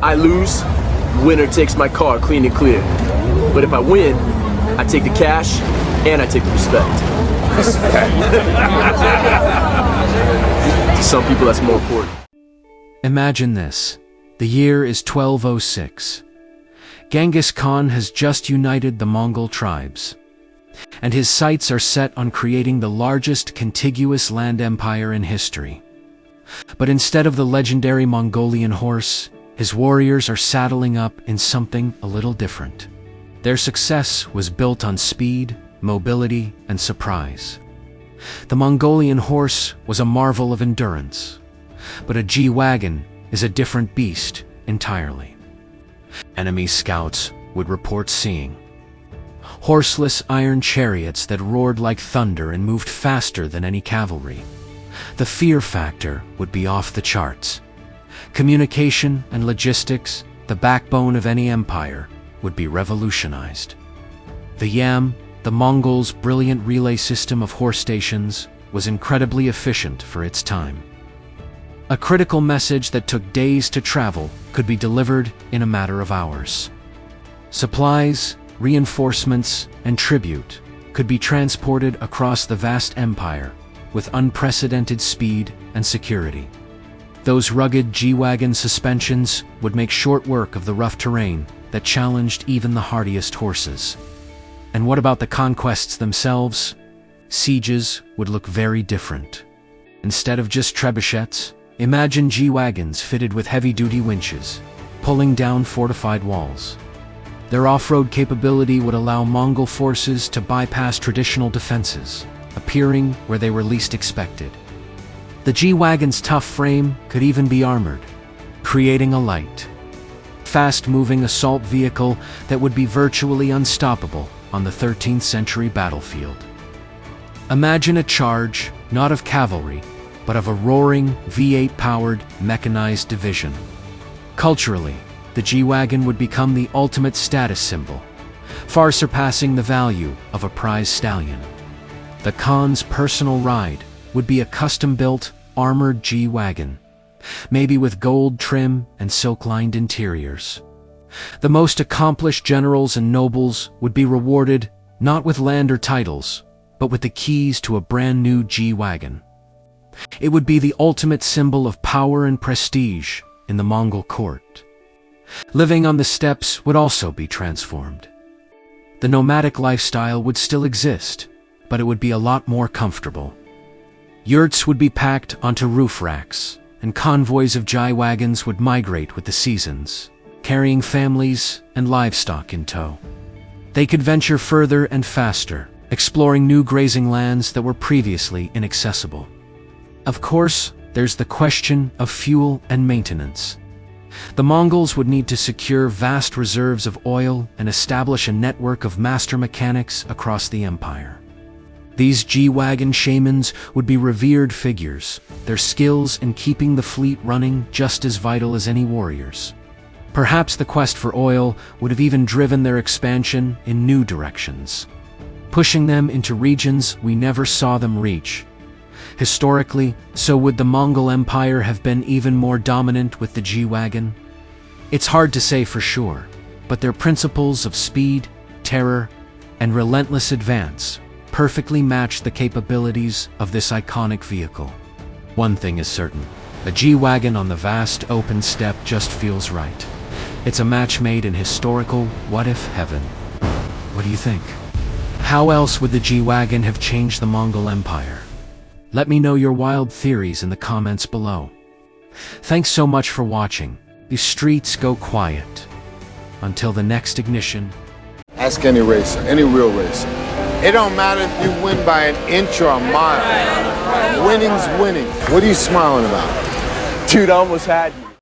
I lose, winner takes my car clean and clear. But if I win, I take the cash and I take the respect. To some people, that's more important. Imagine this. The year is 1206. Genghis Khan has just united the Mongol tribes, and his sights are set on creating the largest contiguous land empire in history. But instead of the legendary Mongolian horse, his warriors are saddling up in something a little different. Their success was built on speed, mobility, and surprise. The Mongolian horse was a marvel of endurance, but a G-Wagon is a different beast entirely. Enemy scouts would report seeing horseless iron chariots that roared like thunder and moved faster than any cavalry. The fear factor would be off the charts. Communication and logistics, the backbone of any empire, would be revolutionized. The Yam, the Mongols' brilliant relay system of horse stations, was incredibly efficient for its time. A critical message that took days to travel could be delivered in a matter of hours. Supplies, reinforcements, and tribute could be transported across the vast empire with unprecedented speed and security. Those rugged G-Wagon suspensions would make short work of the rough terrain that challenged even the hardiest horses. And what about the conquests themselves? Sieges would look very different. Instead of just trebuchets, imagine G-Wagons fitted with heavy-duty winches, pulling down fortified walls. Their off-road capability would allow Mongol forces to bypass traditional defenses, appearing where they were least expected. The G-Wagon's tough frame could even be armored, creating a light, fast-moving assault vehicle that would be virtually unstoppable on the 13th century battlefield. Imagine a charge, not of cavalry, but of a roaring, V8-powered, mechanized division. Culturally, the G-Wagon would become the ultimate status symbol, far surpassing the value of a prize stallion. The Khan's personal ride would be a custom-built, armored G-Wagon, maybe with gold trim and silk-lined interiors. The most accomplished generals and nobles would be rewarded not with land or titles, but with the keys to a brand new G-Wagon. It would be the ultimate symbol of power and prestige in the Mongol court. Living on the steppes would also be transformed. The nomadic lifestyle would still exist, but it would be a lot more comfortable. Yurts would be packed onto roof racks, and convoys of G-Wagons would migrate with the seasons, carrying families and livestock in tow. They could venture further and faster, exploring new grazing lands that were previously inaccessible. Of course, there's the question of fuel and maintenance. The Mongols would need to secure vast reserves of oil and establish a network of master mechanics across the empire. These G-Wagon shamans would be revered figures, their skills in keeping the fleet running just as vital as any warriors. Perhaps the quest for oil would have even driven their expansion in new directions, pushing them into regions we never saw them reach. Historically, so would the Mongol Empire have been even more dominant with the G-Wagon? It's hard to say for sure, but their principles of speed, terror, and relentless advance perfectly match the capabilities of this iconic vehicle. One thing is certain, a G-Wagon on the vast open steppe just feels right. It's a match made in historical what-if heaven. What do you think? How else would the G-Wagon have changed the Mongol Empire? Let me know your wild theories in the comments below. Thanks so much for watching. These streets go quiet. Until the next ignition. Ask any racer, any real racer. It don't matter if you win by an inch or a mile. Winning's winning. What are you smiling about? Dude, I almost had you.